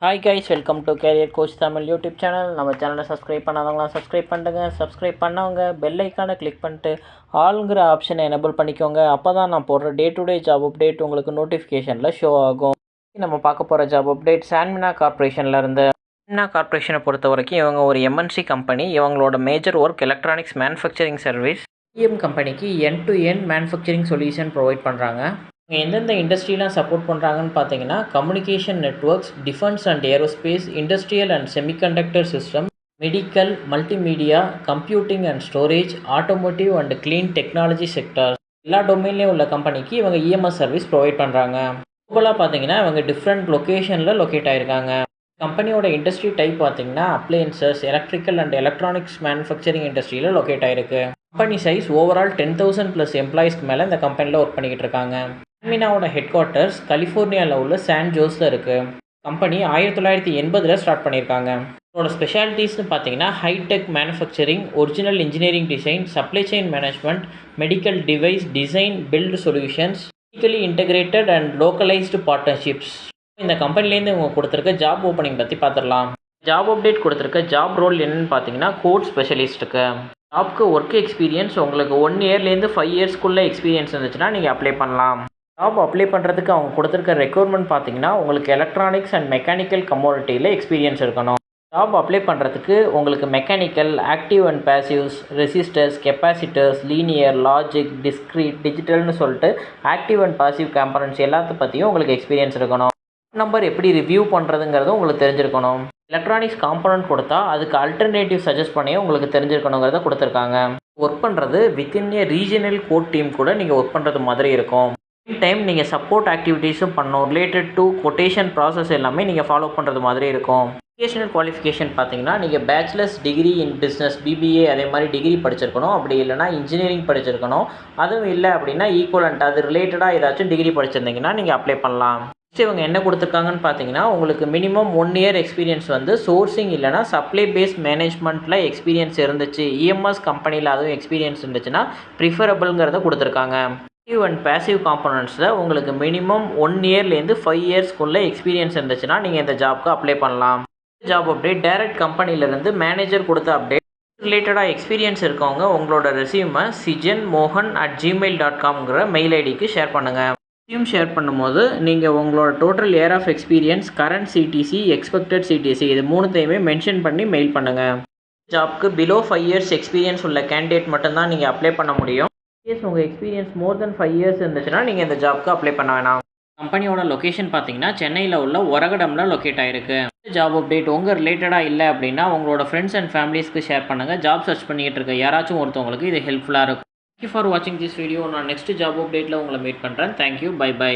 Hi guys, welcome to carrier coach Tamil YouTube channel. நம்ம சேனலை subscribe பண்ணாதவங்களாம் subscribe பண்ணுங்க. Subscribe பண்ணவங்க பெல் ஐக்கானை கிளிக் பண்ணிட்டு ஆளுங்கிற ஆப்ஷனை எனபிள் பண்ணிக்கோங்க. அப்போ தான் நான் போடுற day to day job update உங்களுக்கு நோட்டிஃபிகேஷனில் ஷோ ஆகும். நம்ம பார்க்க போகிற ஜாப் அப்டேட் சான்மினா கார்பரேஷனில் இருந்து. சான்மினா கார்பரேஷனை பொறுத்த வரைக்கும் இவங்க ஒரு எம்என்சி கம்பெனி. இவங்களோட major work electronics manufacturing service. EM கம்பெனிக்கு end to end manufacturing solution provide பண்ணுறாங்க. எந்தெந்த இண்டஸ்ட்ரிலாம் சப்போர்ட் பண்ணுறாங்கன்னு பார்த்தீங்கன்னா, communication networks, defence and aerospace, industrial and semiconductor system, medical, multimedia, computing and storage, automotive and clean technology sector, எல்லா டொமைன்லேயும் உள்ள கம்பெனிக்கு இவங்க இஎம்எஸ் சர்வீஸ் ப்ரொவைட் பண்ணுறாங்க. குளோபலாக பார்த்தீங்கன்னா இவங்க டிஃப்ரெண்ட் லொக்கேஷனில் லொக்கேட் ஆகிருக்காங்க. கம்பெனியோட இண்டஸ்ட்ரி டைப் பார்த்தீங்கன்னா appliances, electrical and electronics manufacturing இண்டஸ்ட்ரியில் லொக்கேட் ஆகிருக்கு. கம்பெனி சைஸ் ஓவரால் 10,000+ எம்ப்ளாயிஸ்க்கு மேலே இந்த கம்பெனியில் ஒர்க் பண்ணிக்கிட்டு இருக்காங்க. சான்மினாவோட ஹெட் குவார்ட்டர்ஸ் கலிஃபோர்னியாவில் உள்ள சான் ஜோஸில் இருக்குது. கம்பெனி 1980 ஸ்டார்ட் பண்ணியிருக்காங்க. இதோட ஸ்பெஷாலிட்டிஸ்னு பார்த்தீங்கன்னா high tech manufacturing, original engineering design, supply chain management, medical device design, build solutions, technically integrated and localized partnerships. இந்த கம்பெனிலேருந்து இவங்க கொடுத்துருக்க ஜாப் ஓப்பனிங் பற்றி பார்த்துடலாம். ஜாப் அப்டேட் கொடுத்துருக்க ஜாப் ரோல் என்னென்னு பார்த்தீங்கன்னா கோட் ஸ்பெஷலிஸ்ட்டுக்கு. ஜாப்க்கு ஒர்க் எக்ஸ்பீரியன்ஸ் உங்களுக்கு 1 இயர்லேருந்து 5 இயர்ஸ்க்குள்ளே எக்ஸ்பீரியன்ஸ் இருந்துச்சுன்னா நீங்கள் அப்ளை பண்ணலாம். ஜாப் அப்ளை பண்ணுறதுக்கு அவங்க கொடுத்துருக்க ரெக்யர்மெண்ட் பார்த்தீங்கன்னா உங்களுக்கு எலக்ட்ரானிக்ஸ் அண்ட் மெக்கானிக்கல் கமோடிட்டியில் எக்ஸ்பீரியன்ஸ் இருக்கணும். ஜாப் அப்ளை பண்ணுறதுக்கு உங்களுக்கு mechanical, active and passives, resistors, capacitors, linear, logic, discrete, டிஜிட்டல்னு சொல்லிட்டு ஆக்டிவ் அண்ட் பாசிவ் காம்பனன்ட்ஸ் எல்லாத்த பற்றியும் உங்களுக்கு எக்ஸ்பீரியன்ஸ் இருக்கணும். நம்பர் எப்படி ரிவ்யூ பண்ணுறதுங்கிறது உங்களுக்கு தெரிஞ்சிருக்கணும். எலக்ட்ரானிக்ஸ் காம்பனன்ட் கொடுத்தா அதுக்கு அல்டர்னேட்டிவ் சஜஸ்ட் பண்ணி உங்களுக்கு தெரிஞ்சிருக்கணுங்கிறத கொடுத்துருக்காங்க. ஒர்க் பண்ணுறது within a regional code team கூட நீங்கள் ஒர்க் பண்ணுறது மாதிரி இருக்கும். டைம் நீங்கள் சப்போர்ட் ஆக்டிவிட்டீஸும் பண்ணணும். ரிலேட்டட் டு கொட்டேஷன் ப்ராசஸ் எல்லாமே நீங்கள் ஃபாலோ பண்ணுறது மாதிரி இருக்கும். எஜுகேஷனல் குவாலிஃபிகேஷன் பார்த்தீங்கன்னா நீங்கள் bachelors degree in business, BBA அதே மாதிரி டிகிரி படிச்சிருக்கணும். அப்படி இல்லைனா இன்ஜினியரிங் படிச்சிருக்கணும். அதுவும் இல்லை அப்படின்னா ஈக்குவலண்ட் அது ரிலேட்டடாக ஏதாச்சும் டிகிரி படிச்சிருந்தீங்கன்னா நீங்கள் அப்ளை பண்ணலாம். நெக்ஸ்ட் இவங்க என்ன கொடுத்துருக்காங்கன்னு பார்த்தீங்கன்னா உங்களுக்கு மினிமம் 1 இயர் எக்ஸ்பீரியன்ஸ் வந்து சோர்சிங் இல்லைனா சப்ளை பேஸ்ட் மேனேஜ்மெண்ட்டில் எக்ஸ்பீரியன்ஸ் இருந்துச்சு, இஎம்எஸ் கம்பெனியில் அதுவும் எக்ஸ்பீரியன்ஸ் இருந்துச்சுன்னா ப்ரிஃபரபிள்ங்கிறத கொடுத்துருக்காங்க. ஆக்டிவ் அண்ட் பேசிவ் காம்பனன்ட்ஸில் உங்களுக்கு மினிமம் 1 இயர்லேருந்து 5 இயர்ஸ்க்குள்ளே எக்ஸ்பீரியன்ஸ் இருந்துச்சுன்னா நீங்கள் இந்த ஜாப்க்கு அப்ளை பண்ணலாம். ஜாப் அப்டேட் டைரக்ட் கம்பெனிலேருந்து மேனேஜர் கொடுத்த அப்டேட். ரிலேட்டடாக எக்ஸ்பீரியன்ஸ் இருக்கவங்க உங்களோட ரெஸ்யூமை sijanmohan@gmail.com மெயில் ஐடிக்கு ஷேர் பண்ணுங்கள். ரெஸ்யூம் ஷேர் பண்ணும்போது நீங்கள் உங்களோட total year of experience, current CTC, expected CTC இது 3த்தையுமே மென்ஷன் பண்ணி மெயில் பண்ணுங்கள். ஜாப்க்கு பிலோ 5 இயர்ஸ் எக்ஸ்பீரியன்ஸ் உள்ள கேண்டிடேட் மட்டும்தான் நீங்கள் அப்ளை பண்ண முடியும். உங்கள் எக்ஸ்பீரியன்ஸ் மோர் தென் 5 இயர்ஸ் இருந்துச்சுன்னா நீங்கள் இந்த ஜாப்க்கு அப்ளை பண்ண வேணாம். கம்பெனியோட லொக்கேஷன் பார்த்தீங்கன்னா சென்னையில் உள்ள ஒரகடமில் லொக்கேட் ஆகிருக்கு. ஜாப் அப்டேட் உங்கள் ரிலேட்டடாக இல்லை அப்படின்னா உங்களோட ஃப்ரெண்ட்ஸ் அண்ட் ஃபேமிலிஸ்க்கு ஷேர் பண்ணுங்கள். ஜாப் சர்ச் பண்ணிக்கிட்டு இருக்க யாராச்சும் ஒருத்தவங்களுக்கு இது ஹெல்ப்ஃபுல்லாக இருக்கும். Thank you for watching this video. நான் நெக்ஸ்ட் ஜாப் அப்டேட்டில் உங்களை மீட் பண்ணுறேன். Thank you, bye by.